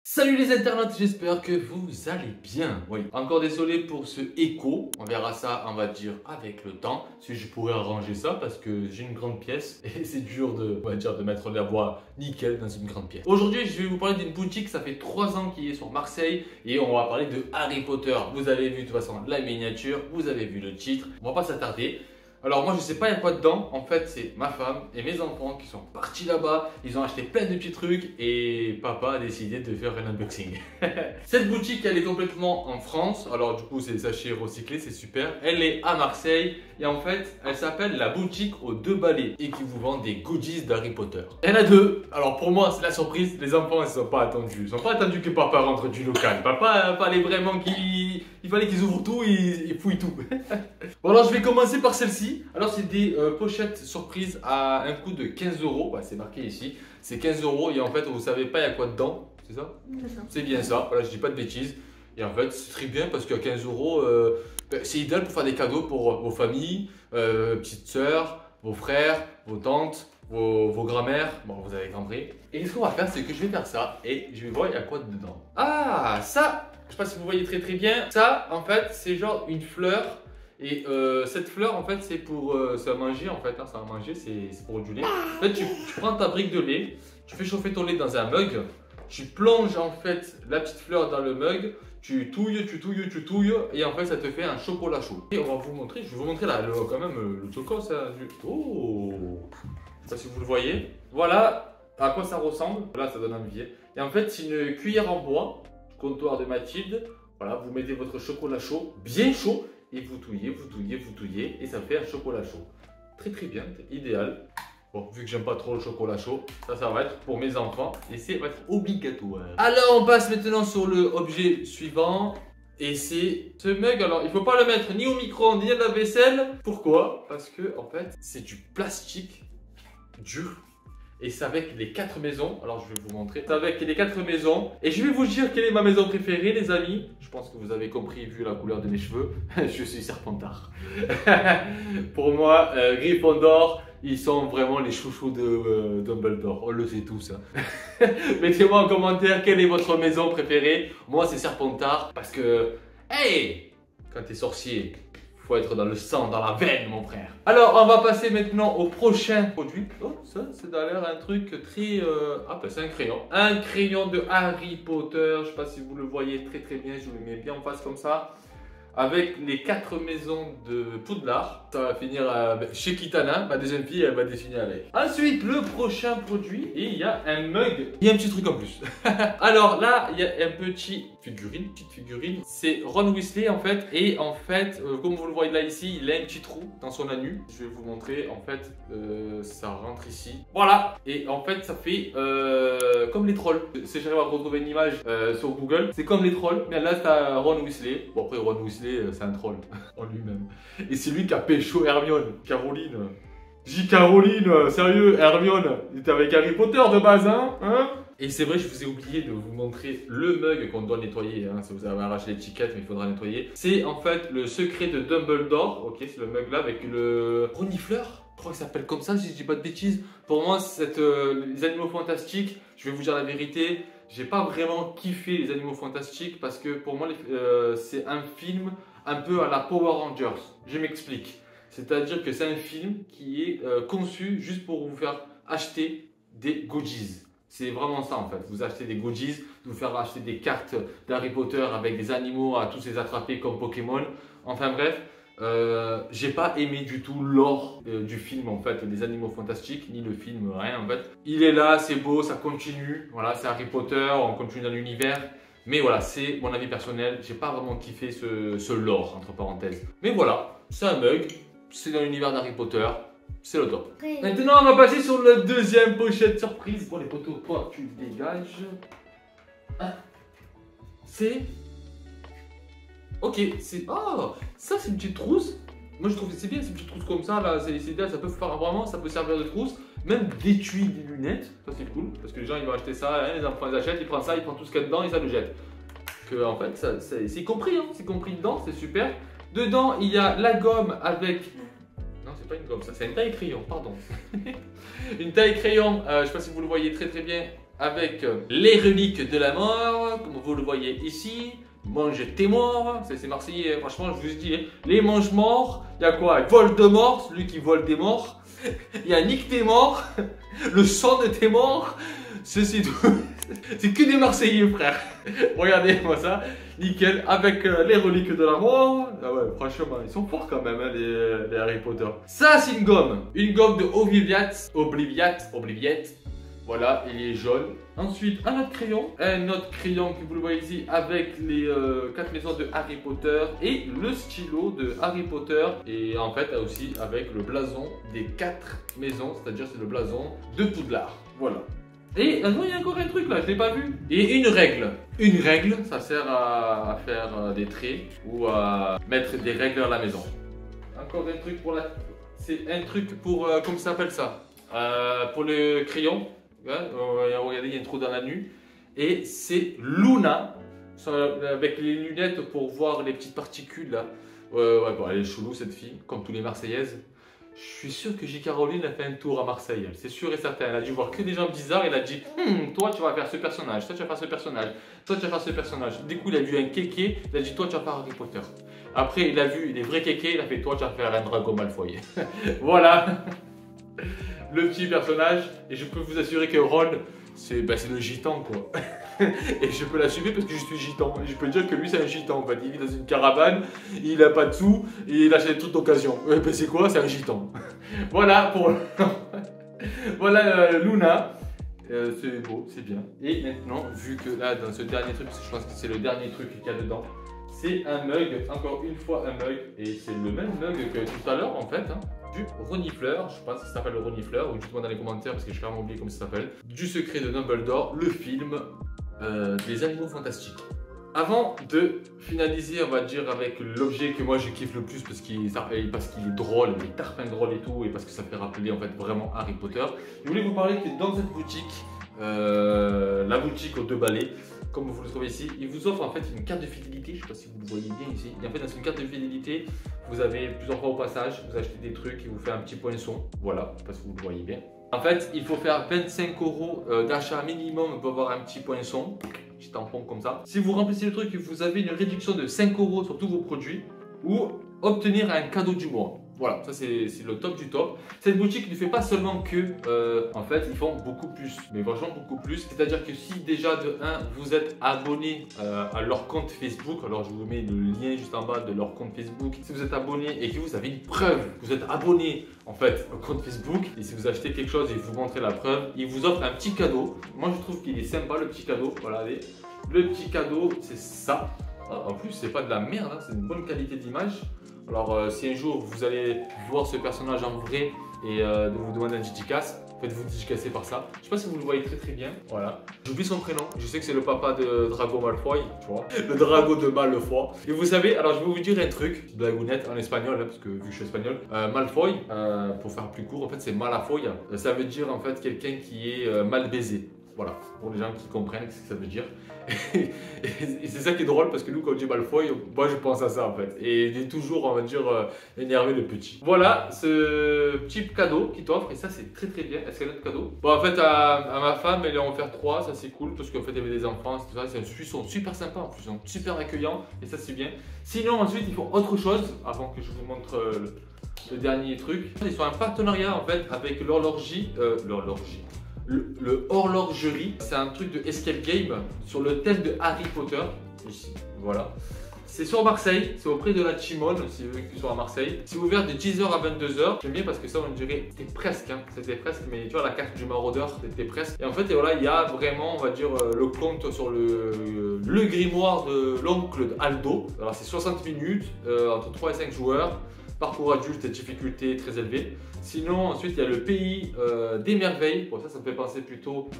Salut les internautes, j'espère que vous allez bien. Oui, encore désolé pour ce écho, on verra ça, on va dire, avec le temps. Si je pourrais arranger ça parce que j'ai une grande pièce et c'est dur de, on va dire, de mettre la voix nickel dans une grande pièce. Aujourd'hui, je vais vous parler d'une boutique, ça fait 3 ans qu'il est sur Marseille et on va parler de Harry Potter. Vous avez vu de toute façon la miniature, vous avez vu le titre, on va pas s'attarder. Alors moi je sais pas il y a quoi dedans, en fait c'est ma femme et mes enfants qui sont partis là-bas, ils ont acheté plein de petits trucs et papa a décidé de faire un unboxing. Cette boutique elle est complètement en France, alors du coup c'est des sachets recyclés, c'est super. Elle est à Marseille et en fait elle s'appelle la boutique aux 2 balais et qui vous vend des goodies d'Harry Potter. Il y en a 2, alors pour moi c'est la surprise, les enfants ils sont pas attendus, ils sont pas attendus que papa rentre du local. Papa fallait vraiment qu'il fallait qu'ils ouvrent tout, ils fouillent tout. Bon alors je vais commencer par celle-ci. Alors c'est des pochettes surprises à un coût de 15 €, ouais, c'est marqué ici, c'est 15 € et en fait vous savez pas il y a quoi dedans, c'est ça? C'est bien ça, voilà je dis pas de bêtises. Et en fait c'est très bien parce qu'à 15 €, c'est idéal pour faire des cadeaux pour vos familles, petites sœurs, vos frères, vos tantes, vos grand-mères, bon vous avez compris. Et ce qu'on va faire c'est que je vais faire ça et je vais voir il y a quoi dedans. Ah ça, je sais pas si vous voyez très bien, ça en fait c'est genre une fleur. Et cette fleur en fait c'est pour ça à manger en fait, hein, ça à manger, c'est pour du lait. En fait tu prends ta brique de lait, tu fais chauffer ton lait dans un mug, tu plonges en fait la petite fleur dans le mug, tu touilles et en fait ça te fait un chocolat chaud. Et on va vous montrer, je vais vous montrer là quand même le chocolat ça. Oh, je sais pas si vous le voyez. Voilà à quoi ça ressemble, là ça donne envie. Et en fait c'est une cuillère en bois, comptoir de Mathilde. Voilà, vous mettez votre chocolat chaud, bien chaud. Et vous touillez, et ça fait un chocolat chaud. Très bien, idéal. Bon, vu que j'aime pas trop le chocolat chaud, ça va être pour mes enfants et ça va être obligatoire. Alors on passe maintenant sur le objet suivant. Et c'est ce mug, alors il faut pas le mettre ni au micro-ondes ni à la vaisselle. Pourquoi? Parce que en fait c'est du plastique dur. Et c'est avec les 4 maisons, alors je vais vous montrer, c'est avec les 4 maisons. Et je vais vous dire quelle est ma maison préférée les amis. Je pense que vous avez compris vu la couleur de mes cheveux, je suis Serpentard. Pour moi, Gryffondor, ils sont vraiment les chouchous de Dumbledore, on le sait tous. Hein. Mettez-moi en commentaire quelle est votre maison préférée. Moi c'est Serpentard parce que, hey, quand t'es sorcier, faut être dans le sang, dans la veine, mon frère. Alors, on va passer maintenant au prochain produit. Oh, ça, c'est d'ailleurs un truc très... Ah, ben c'est un crayon. Un crayon de Harry Potter. Je sais pas si vous le voyez très bien. Je vous le mets bien en face comme ça. Avec les 4 maisons de Poudlard. Ça va finir chez Kitana. Ma deuxième fille, elle va dessiner avec. Ensuite, le prochain produit. Et il y a un mug. Il y a un petit truc en plus. Alors là, il y a un petite figurine. C'est Ron Weasley en fait. Et en fait, comme vous le voyez là ici, il a un petit trou dans son anus. Je vais vous montrer. En fait, ça rentre ici. Voilà. Et en fait, ça fait comme les trolls. Si j'arrive à retrouver une image sur Google, c'est comme les trolls. Mais là, c'est Ron Weasley. Bon, après, Ron Weasley, c'est un troll en lui-même. Et c'est lui qui a pécho Hermione. Caroline. Caroline, sérieux, Hermione, il était avec Harry Potter de base, hein? Et c'est vrai, je vous ai oublié de vous montrer le mug qu'on doit nettoyer, hein, si vous avez arraché l'étiquette, mais il faudra nettoyer. C'est en fait le secret de Dumbledore, ok, c'est le mug là avec le renifleur. Je crois que ça s'appelle comme ça, si je dis pas de bêtises. Pour moi, les animaux fantastiques, je vais vous dire la vérité, j'ai pas vraiment kiffé les animaux fantastiques parce que pour moi, c'est un film un peu à la Power Rangers. Je m'explique. C'est-à-dire que c'est un film qui est conçu juste pour vous faire acheter des goodies. C'est vraiment ça en fait. Vous achetez des goodies, vous faire acheter des cartes d'Harry Potter avec des animaux à tous les attraper comme Pokémon. Enfin bref, j'ai pas aimé du tout l'or du film en fait, des animaux fantastiques, ni le film, rien en fait. Il est là, c'est beau, ça continue. Voilà, c'est Harry Potter, on continue dans l'univers. Mais voilà, c'est mon avis personnel. J'ai pas vraiment kiffé ce lore entre parenthèses. Mais voilà, c'est un mug. C'est dans l'univers d'Harry Potter, c'est le top. Maintenant, on va passer sur la deuxième pochette surprise. Bon, les poteaux, toi, tu dégages. Ah. C'est... Ok, c'est... Oh, ça, c'est une petite trousse. Moi, je trouve que c'est bien, c'est une petite trousse comme ça. Là, c'est idéal, ça peut faire vraiment, ça peut servir de trousse. Même d'étui, des lunettes. Ça, c'est cool. Parce que les gens, ils vont acheter ça, hein, les enfants, ils achètent, ils prennent ça, ils prennent tout ce qu'il y a dedans et ça le jette. Que, en fait, c'est compris, hein, c'est compris dedans, c'est super. Dedans, il y a la gomme avec... Non, c'est pas une gomme, ça, c'est une taille crayon, pardon. Une taille crayon, je sais pas si vous le voyez très bien. avec les reliques de la mort, comme vous le voyez ici. Mange tes morts, c'est marseillais, franchement je vous dis, hein. Les mange morts, il y a quoi? Voldemort, celui qui vole des morts. Il y a Nick tes morts, le sang de tes morts. Ceci tout. C'est que des marseillais frère. Regardez-moi ça, nickel, avec les reliques de la mort. Ah ouais, franchement, ils sont forts quand même, hein, les Harry Potter. Ça c'est une gomme de Obliviate. Voilà, il est jaune. Ensuite, un autre crayon que vous le voyez ici avec les 4 maisons de Harry Potter et le stylo de Harry Potter. Et en fait, aussi avec le blason des 4 maisons, c'est-à-dire c'est le blason de Poudlard. Voilà. Et non, il y a encore un truc là, je ne l'ai pas vu. Et une règle. Une règle, ça sert à faire des traits ou à mettre des règles à la maison. Encore un truc pour la... C'est un truc pour... comment ça s'appelle ça? Pour le crayon. Regardez, il y a un trou dans la nuque. Et c'est Luna, avec les lunettes pour voir les petites particules là. Ouais, bon, elle est chelou cette fille, comme tous les Marseillaises. Je suis sûr que J. Caroline a fait un tour à Marseille, c'est sûr et certain. Elle a dû voir que des gens bizarres, elle a dit toi tu vas faire ce personnage, toi tu vas faire ce personnage, toi tu vas faire ce personnage. Du coup il a vu un kéké, il a dit toi tu vas faire Harry Potter. Après il a vu les vrais kékés, il a fait toi tu vas faire un Drago Malfoy. Voilà le petit personnage, et je peux vous assurer que Ron c'est le gitan quoi. Et je peux l'assumer parce que je suis gitan. Et je peux dire que lui c'est un gitan en fait. Il vit dans une caravane, il a pas de sous et il achète toute d'occasion. Ben c'est quoi? C'est un gitan. Voilà pour... Voilà Luna. C'est beau, c'est bien. Et maintenant, vu que là dans ce dernier truc, parce que je pense que c'est le dernier truc qu'il y a dedans, c'est un mug, encore une fois un mug. Et c'est le même mug que tout à l'heure en fait. Hein. Du renifleur, je pense que ça s'appelle le renifleur, ou dites-moi dans les commentaires parce que j'ai carrément oublié comment ça s'appelle. Du secret de Dumbledore, le film des animaux fantastiques. Avant de finaliser, on va dire, avec l'objet que moi je kiffe le plus parce qu'il est drôle, il est tarpin drôle et tout, et parce que ça fait rappeler en fait vraiment Harry Potter, je voulais vous parler que dans cette boutique, la boutique aux 2 balais, comme vous le trouvez ici, il vous offre en fait une carte de fidélité. Je ne sais pas si vous le voyez bien ici. Et en fait, dans une carte de fidélité, vous avez plusieurs fois au passage, vous achetez des trucs, il vous fait un petit poinçon. Voilà, parce que vous le voyez bien. En fait, il faut faire 25 € d'achat minimum pour avoir un petit poinçon, petit tampon comme ça. Si vous remplissez le truc, vous avez une réduction de 5 € sur tous vos produits ou obtenir un cadeau du mois. Voilà, ça c'est le top du top. Cette boutique ne fait pas seulement que, en fait, ils font beaucoup plus, mais franchement beaucoup plus. C'est-à-dire que si déjà de 1, vous êtes abonné à leur compte Facebook, alors je vous mets le lien juste en bas de leur compte Facebook. Si vous êtes abonné et que vous avez une preuve, vous êtes abonné en fait au compte Facebook, et si vous achetez quelque chose et vous montrez la preuve, ils vous offrent un petit cadeau. Moi je trouve qu'il est sympa le petit cadeau, voilà, allez. Le petit cadeau c'est ça. En plus c'est pas de la merde, hein, c'est une bonne qualité d'image. Alors si un jour vous allez voir ce personnage en vrai et de vous demander un dédicace, faites-vous dédicacer par ça. Je sais pas si vous le voyez très bien. Voilà. J'oublie son prénom. Je sais que c'est le papa de Drago Malfoy, tu vois. Le Drago de Malfoy. Et vous savez, alors je vais vous dire un truc, blagounette en espagnol, hein, parce que vu que je suis espagnol. Malfoy, pour faire plus court, en fait c'est Malafoya. Ça veut dire en fait quelqu'un qui est mal baisé. Voilà, pour les gens qui comprennent ce que ça veut dire. Et c'est ça qui est drôle parce que nous, quand on dit Malfoy, moi je pense à ça en fait. Et il est toujours, on va dire, énervé le petit. Voilà ce petit cadeau qui t'offre. Et ça, c'est très très bien. Est-ce qu'il y a d'autres cadeaux? Bon, en fait, à ma femme, elle en a offert 3. Ça, c'est cool parce qu'en fait, il y avait des enfants. C'est un Suisson super sympa en plus. Ils sont super accueillants. Et ça, c'est bien. Sinon, ensuite, ils font autre chose avant que je vous montre le dernier truc. Ils sont en partenariat en fait avec l'horlogerie. Le horlogerie, c'est un truc de escape game sur le thème de Harry Potter. Ici, voilà. C'est sur Marseille, c'est auprès de la Timone, si vous voulez qu'ils soient à Marseille. C'est ouvert de 10h à 22h. J'aime bien parce que ça, on dirait, c'était presque, hein. C'était presque, mais tu vois, la carte du maraudeur, c'était presque. Et en fait, et voilà, il y a vraiment, on va dire, le compte sur le grimoire de l'oncle Aldo. Alors, c'est 60 minutes, entre 3 et 5 joueurs. Parcours adulte et difficulté très élevée. Sinon, ensuite, il y a le pays des merveilles. Bon, ça me fait penser plutôt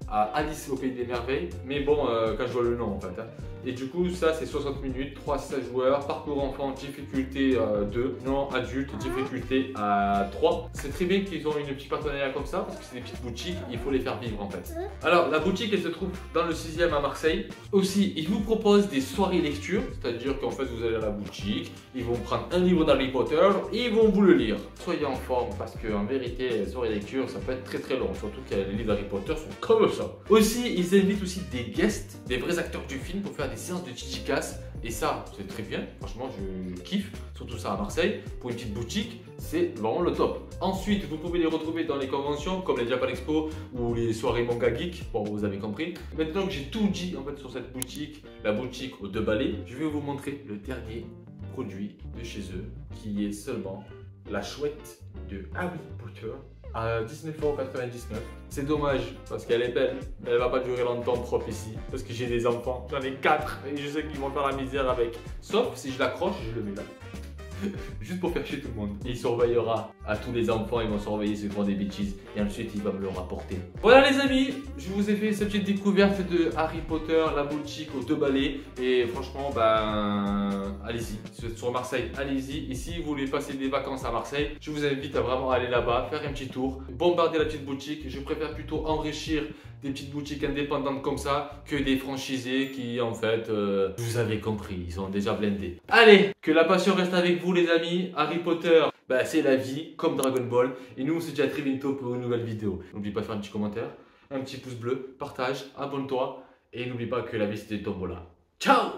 à Alice au pays des merveilles. Mais bon, quand je vois le nom en fait. Hein. Et du coup, ça, c'est 60 minutes, 3 à 16 joueurs. Parcours enfant, difficulté 2. Non, adulte, difficulté 3. C'est très bien qu'ils ont une petite partenariat comme ça parce que c'est des petites boutiques. Il faut les faire vivre en fait. Alors, la boutique, elle se trouve dans le 6e à Marseille. Aussi, ils vous proposent des soirées lecture. C'est-à-dire qu'en fait, vous allez à la boutique. Ils vont prendre un livre d'Harry Potter et ils vont vous le lire. Soyez en forme parce qu'en vérité, les soirées lecture, ça peut être très très long. Surtout que les livres d'Harry Potter sont comme ça. Aussi, ils invitent aussi des guests, des vrais acteurs du film pour faire des séances de dédicaces. Et ça, c'est très bien. Franchement, je kiffe. Surtout ça à Marseille. Pour une petite boutique, c'est vraiment le top. Ensuite, vous pouvez les retrouver dans les conventions comme les Japan Expo ou les soirées manga geek. Bon, vous avez compris. Maintenant que j'ai tout dit en fait sur cette boutique, la boutique aux 2 balais, je vais vous montrer le dernier produit de chez eux qui est seulement la chouette de Harry Potter à 19,99 €. C'est dommage parce qu'elle est belle, mais elle va pas durer longtemps propre ici parce que j'ai des enfants, j'en ai 4 et je sais qu'ils vont faire la misère avec. Sauf si je l'accroche et je le mets là. Juste pour faire chier tout le monde. Il surveillera à tous les enfants, ils vont surveiller ceux qui font des bêtises et ensuite il va me le rapporter. Voilà les amis, je vous ai fait cette petite découverte de Harry Potter, la boutique aux 2 balais et franchement ben allez-y, sur Marseille, allez-y. Et si vous voulez passer des vacances à Marseille, je vous invite à vraiment aller là-bas, faire un petit tour, bombarder la petite boutique. Je préfère plutôt enrichir des petites boutiques indépendantes comme ça que des franchisés qui en fait, vous avez compris, ils sont déjà blindés. Allez, que la passion reste avec vous les amis. Harry Potter, bah, c'est la vie comme Dragon Ball. Et nous on se dit à très bientôt pour une nouvelle vidéo. N'oublie pas de faire un petit commentaire, un petit pouce bleu, partage, abonne-toi. Et n'oublie pas que la vie c'est des tombola. Ciao!